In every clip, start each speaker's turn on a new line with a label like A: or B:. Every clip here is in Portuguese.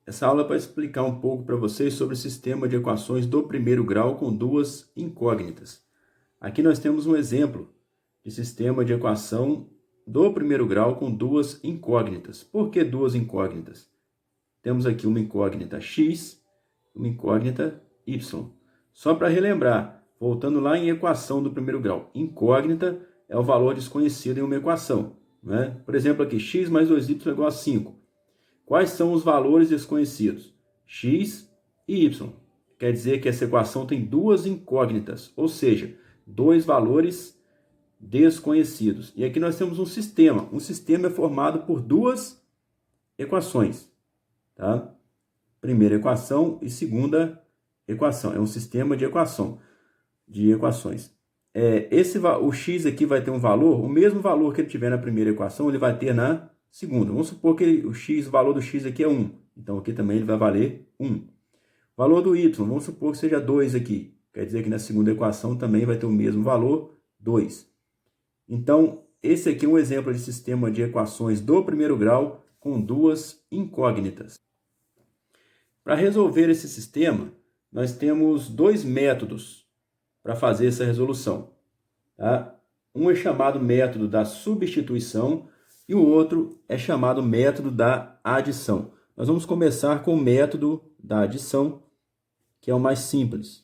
A: Essa aula é para explicar um pouco para vocês sobre o sistema de equações do primeiro grau com duas incógnitas. Aqui nós temos um exemplo de sistema de equação do primeiro grau com duas incógnitas. Por que duas incógnitas? Temos aqui uma incógnita x, uma incógnita y. Só para relembrar, voltando lá em equação do primeiro grau, incógnita é o valor desconhecido em uma equação, né? Por exemplo, aqui, x mais 2y é igual a 5. Quais são os valores desconhecidos? X e y. Quer dizer que essa equação tem duas incógnitas, ou seja, dois valores desconhecidos. E aqui nós temos um sistema. Um sistema é formado por duas equações, tá? Primeira equação e segunda equação. É um sistema de equações. O x aqui vai ter um valor, o mesmo valor que ele tiver na primeira equação, ele vai ter na segunda. Vamos supor que o valor do x aqui é 1. Então, aqui também ele vai valer 1. O valor do y, vamos supor que seja 2 aqui. Quer dizer que na segunda equação também vai ter o mesmo valor, 2. Então, esse aqui é um exemplo de sistema de equações do primeiro grau com duas incógnitas. Para resolver esse sistema, nós temos dois métodos para fazer essa resolução. Tá? Um é chamado método da substituição e o outro é chamado método da adição. Nós vamos começar com o método da adição, que é o mais simples.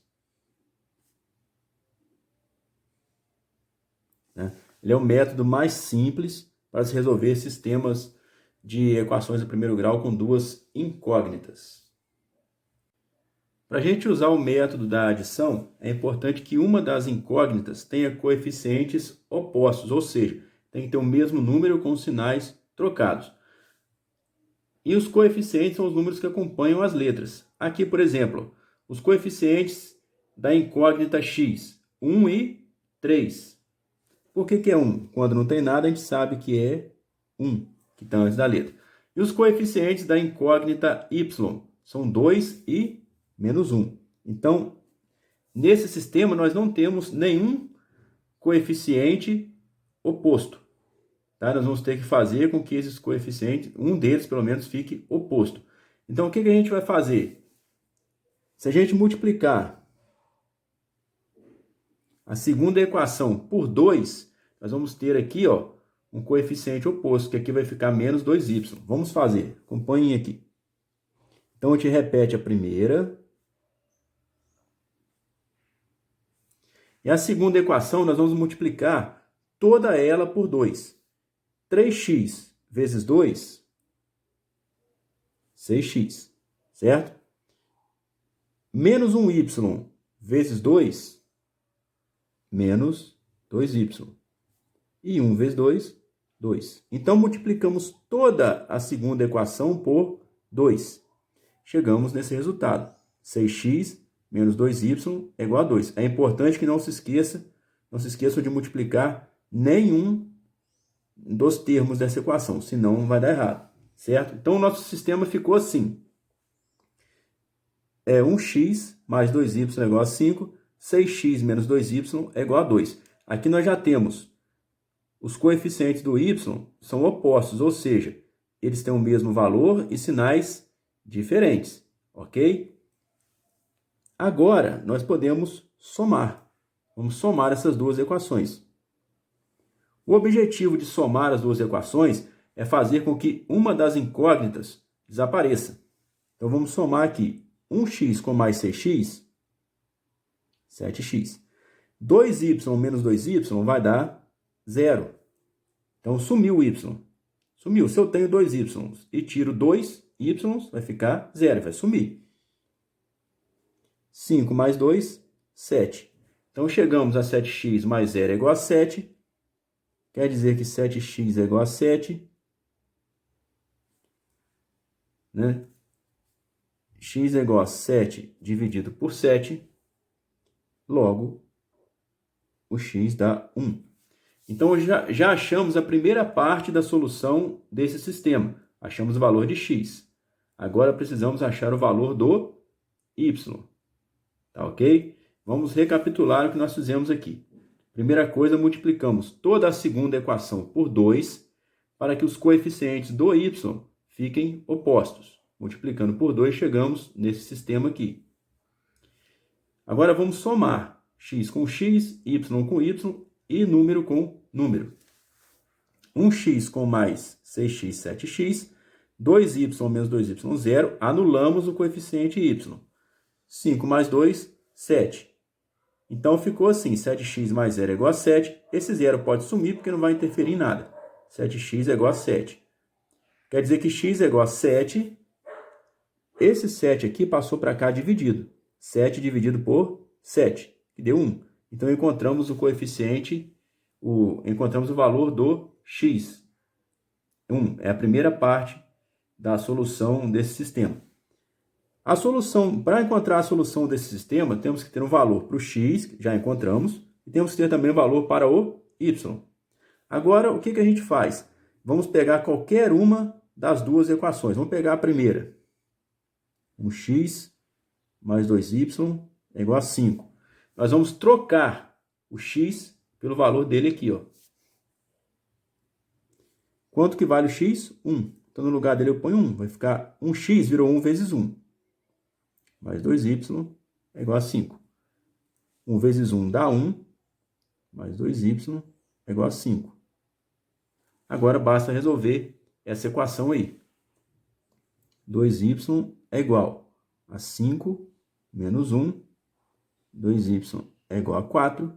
A: Ele é o método mais simples para se resolver sistemas de equações do primeiro grau com duas incógnitas. Para a gente usar o método da adição, é importante que uma das incógnitas tenha coeficientes opostos, ou seja, tem que ter o mesmo número com sinais trocados. E os coeficientes são os números que acompanham as letras. Aqui, por exemplo, os coeficientes da incógnita x, 1 e 3. Por que é 1? Quando não tem nada, a gente sabe que é 1, que está antes da letra. E os coeficientes da incógnita y são 2 e menos 1. Então, nesse sistema, nós não temos nenhum coeficiente oposto. Tá? Nós vamos ter que fazer com que esses coeficientes, um deles pelo menos, fique oposto. Então, o que a gente vai fazer? Se a gente multiplicar a segunda equação por 2, nós vamos ter aqui um coeficiente oposto, que aqui vai ficar menos 2y. Vamos fazer, acompanhem aqui. Então, a gente repete a primeira. E a segunda equação, nós vamos multiplicar toda ela por 2. 3x vezes 2, 6x, certo? Menos 1y vezes 2, menos 2y. E 1 vezes 2, 2. Então, multiplicamos toda a segunda equação por 2. Chegamos nesse resultado. 6x menos 2y é igual a 2. É importante que não se esqueçam de multiplicar nenhum dos termos dessa equação, senão vai dar errado, certo? Então, o nosso sistema ficou assim. 1x mais 2y é igual a 5, 6x menos 2y é igual a 2. Aqui nós já temos os coeficientes do y são opostos, ou seja, eles têm o mesmo valor e sinais diferentes, ok? Agora, nós podemos somar. Vamos somar essas duas equações. O objetivo de somar as duas equações é fazer com que uma das incógnitas desapareça. Então, vamos somar aqui 1x com mais 6x, 7x. 2y menos 2y vai dar 0. Então, sumiu o y. Sumiu. Se eu tenho 2y e tiro 2y, vai ficar 0, vai sumir. 5 mais 2, 7. Então, chegamos a 7x mais 0 é igual a 7. Quer dizer que 7x é igual a 7. Né? X é igual a 7 dividido por 7. Logo, o x dá 1. Então, já achamos a primeira parte da solução desse sistema. Achamos o valor de x. Agora, precisamos achar o valor do y. Tá ok? Vamos recapitular o que nós fizemos aqui. Primeira coisa, multiplicamos toda a segunda equação por 2 para que os coeficientes do y fiquem opostos. Multiplicando por 2, chegamos nesse sistema aqui. Agora vamos somar x com x, y com y e número com número. 1x com mais 6x, 7x, 2y menos 2y, 0, anulamos o coeficiente y. 5 mais 2, 7. Então ficou assim, 7x mais 0 é igual a 7. Esse 0 pode sumir porque não vai interferir em nada. 7x é igual a 7. Quer dizer que x é igual a 7. Esse 7 aqui passou para cá dividido. 7 dividido por 7, que deu 1. Então encontramos o coeficiente, encontramos o valor do x. 1 é a primeira parte da solução desse sistema. A solução, para encontrar a solução desse sistema, temos que ter um valor para o x, que já encontramos, e temos que ter também um valor para o y. Agora, o que a gente faz? Vamos pegar qualquer uma das duas equações. Vamos pegar a primeira. 1x mais 2y é igual a 5. Nós vamos trocar o x pelo valor dele aqui, ó. Quanto que vale o x? 1. Então, no lugar dele eu ponho 1. Vai ficar 1x virou 1 vezes 1. Mais 2y é igual a 5. 1 vezes 1 dá 1. Mais 2y é igual a 5. Agora basta resolver essa equação aí. 2y é igual a 5 menos 1. 2y é igual a 4.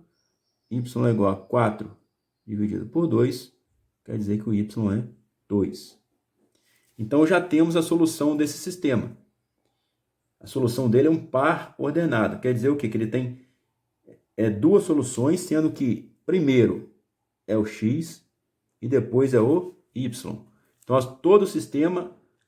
A: Y é igual a 4 dividido por 2. Quer dizer que o y é 2. Então, já temos a solução desse sistema. A solução dele é um par ordenado. Quer dizer o quê? Que ele tem duas soluções, sendo que primeiro é o x e depois é o y. Então,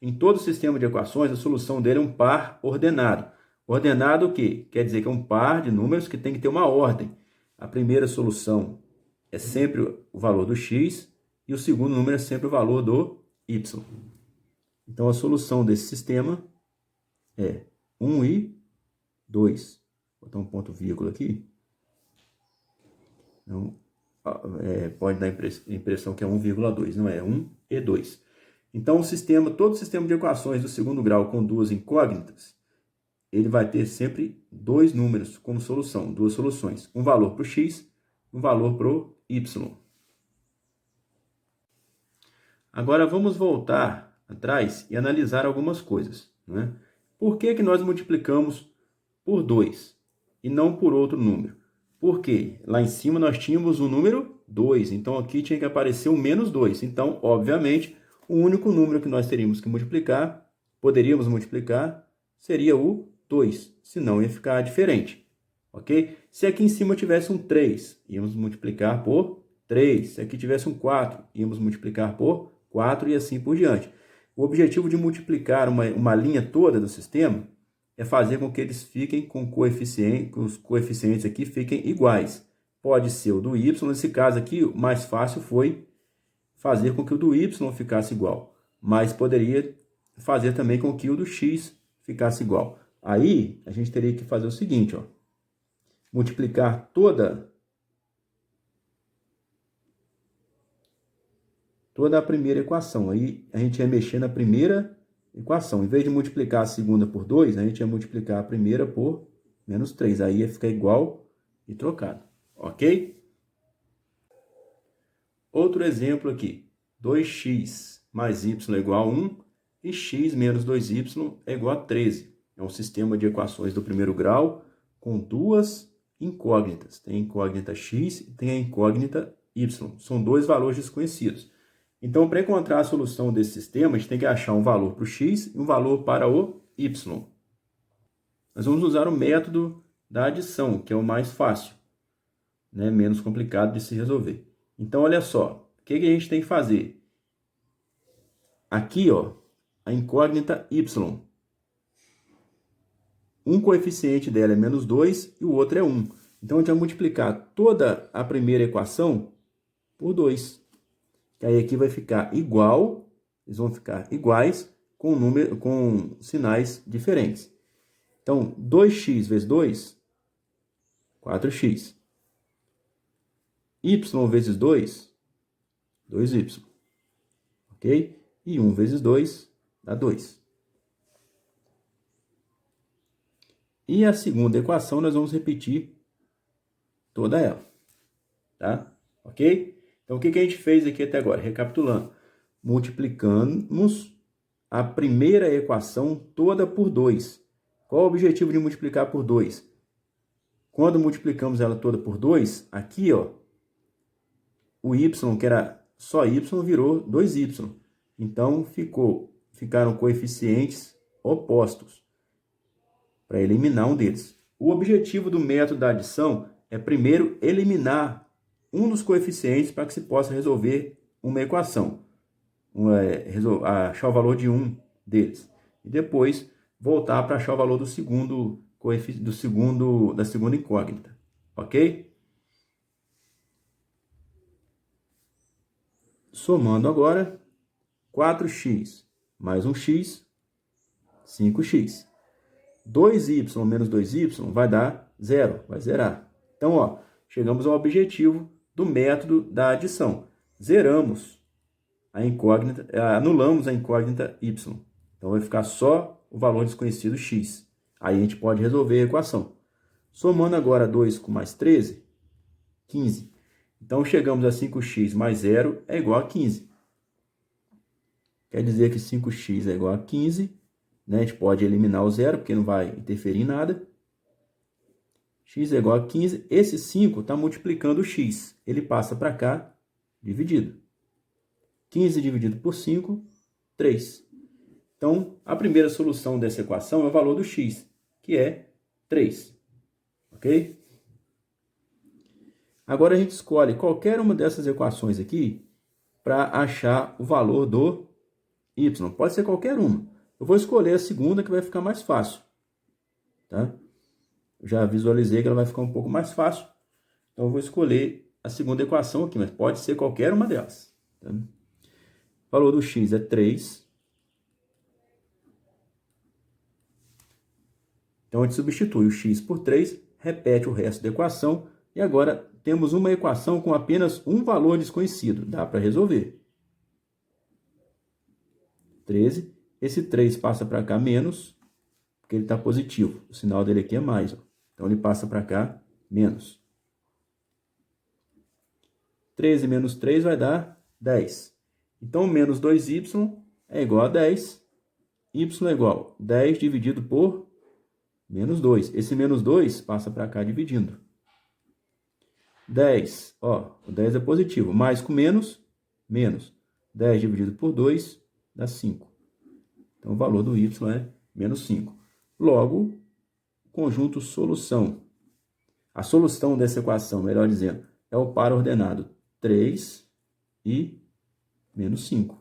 A: em todo sistema de equações, a solução dele é um par ordenado. Ordenado o quê? Quer dizer que é um par de números que tem que ter uma ordem. A primeira solução é sempre o valor do x e o segundo número é sempre o valor do y. Então, a solução desse sistema é 1 e 2. Vou botar um ponto vírgula aqui. Então, pode dar a impressão que é 1,2. Não é 1 e 2. Então, todo o sistema de equações do segundo grau com duas incógnitas, ele vai ter sempre dois números como solução, duas soluções. Um valor para o x, um valor para o y. Agora, vamos voltar atrás e analisar algumas coisas, né? Por que nós multiplicamos por 2 e não por outro número? Porque lá em cima nós tínhamos o número 2, então aqui tinha que aparecer o menos 2. Então, obviamente, o único número que nós teríamos que multiplicar, poderíamos multiplicar, seria o 2, senão ia ficar diferente, ok? Se aqui em cima tivesse um 3, íamos multiplicar por 3. Se aqui tivesse um 4, íamos multiplicar por 4 e assim por diante. O objetivo de multiplicar uma linha toda do sistema é fazer com que eles fiquem com os coeficientes aqui fiquem iguais. Pode ser o do y, nesse caso aqui, o mais fácil foi fazer com que o do y ficasse igual. Mas poderia fazer também com que o do x ficasse igual. Aí, a gente teria que fazer o seguinte, ó. Multiplicar toda a primeira equação. Aí, a gente ia mexer na primeira equação. Em vez de multiplicar a segunda por 2, a gente ia multiplicar a primeira por menos 3. Aí ia ficar igual e trocado. Ok? Outro exemplo aqui. 2x mais y é igual a 1 e x menos 2y é igual a 13. É um sistema de equações do primeiro grau com duas incógnitas. Tem a incógnita x e tem a incógnita y. São dois valores desconhecidos. Então, para encontrar a solução desse sistema, a gente tem que achar um valor para o x e um valor para o y. Nós vamos usar o método da adição, que é o mais fácil, né? Menos complicado de se resolver. Então, olha só, o que a gente tem que fazer? Aqui, ó, a incógnita y. Um coeficiente dela é menos 2 e o outro é 1. Então, a gente vai multiplicar toda a primeira equação por 2. Que aí aqui vai ficar igual, eles vão ficar iguais com sinais diferentes. Então, 2x vezes 2, 4x. Y vezes 2, 2y. Ok? E 1 vezes 2 dá 2. E a segunda equação nós vamos repetir toda ela, tá? Ok? Então, o que a gente fez aqui até agora? Recapitulando. Multiplicamos a primeira equação toda por 2. Qual o objetivo de multiplicar por 2? Quando multiplicamos ela toda por 2, aqui, ó, o y, que era só y, virou 2y. Então, ficaram coeficientes opostos, para eliminar um deles. O objetivo do método da adição é primeiro eliminar um dos coeficientes para que se possa resolver uma equação, achar o valor de um deles. E depois voltar para achar o valor da segunda incógnita. Ok? Somando agora, 4x mais 1x, 5x. 2y menos 2y vai dar 0, vai zerar. Então, ó, chegamos ao objetivo do método da adição. Zeramos a incógnita, anulamos a incógnita y. Então, vai ficar só o valor desconhecido x. Aí a gente pode resolver a equação. Somando agora 2 com mais 13, 15. Então, chegamos a 5x mais 0 é igual a 15. Quer dizer que 5x é igual a 15. Né? A gente pode eliminar o zero, porque não vai interferir em nada. X é igual a 15. Esse 5 está multiplicando o x. Ele passa para cá, dividido. 15 dividido por 5, 3. Então, a primeira solução dessa equação é o valor do x, que é 3. Ok? Agora a gente escolhe qualquer uma dessas equações aqui para achar o valor do y. Pode ser qualquer uma. Eu vou escolher a segunda, que vai ficar mais fácil. Tá? Já visualizei que ela vai ficar um pouco mais fácil. Então, eu vou escolher a segunda equação aqui, mas pode ser qualquer uma delas. Tá? O valor do x é 3. Então, a gente substitui o x por 3, repete o resto da equação, e agora temos uma equação com apenas um valor desconhecido. Dá para resolver. 13. Esse 3 passa para cá menos, porque ele está positivo. O sinal dele aqui é mais. Ó. Então, ele passa para cá menos. 13 menos 3 vai dar 10. Então, menos 2y é igual a 10. Y é igual a 10 dividido por menos 2. Esse menos 2 passa para cá dividindo. 10, ó, o 10 é positivo. Mais com menos, menos. 10 dividido por 2 dá 5. Então, o valor do y é menos 5. Logo, conjunto solução. A solução dessa equação, melhor dizendo, é o par ordenado 3 e menos 5.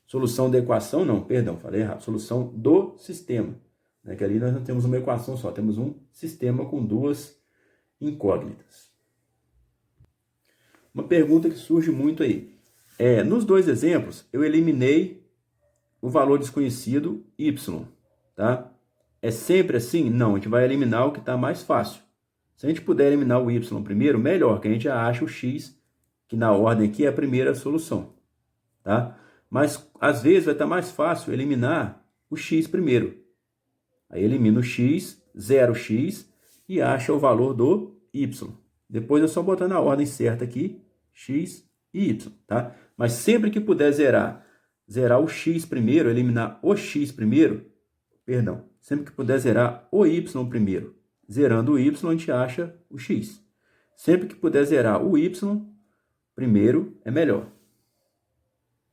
A: Solução da equação, não, perdão, falei errado. Solução do sistema. Né, que ali nós não temos uma equação só, temos um sistema com duas incógnitas. Uma pergunta que surge muito aí. Nos dois exemplos, eu eliminei o valor desconhecido y, tá? É sempre assim? Não, a gente vai eliminar o que está mais fácil. Se a gente puder eliminar o y primeiro, melhor, que a gente já acha o x, que na ordem aqui é a primeira solução, tá? Mas, às vezes, vai estar mais fácil eliminar o x primeiro. Aí, elimina o x, 0x, e acha o valor do y. Depois é só botar na ordem certa aqui, x e y, tá? Mas sempre que puder zerar o x primeiro, eliminar o x primeiro, perdão, sempre que puder zerar o y primeiro, zerando o y, a gente acha o x. Sempre que puder zerar o y primeiro, é melhor.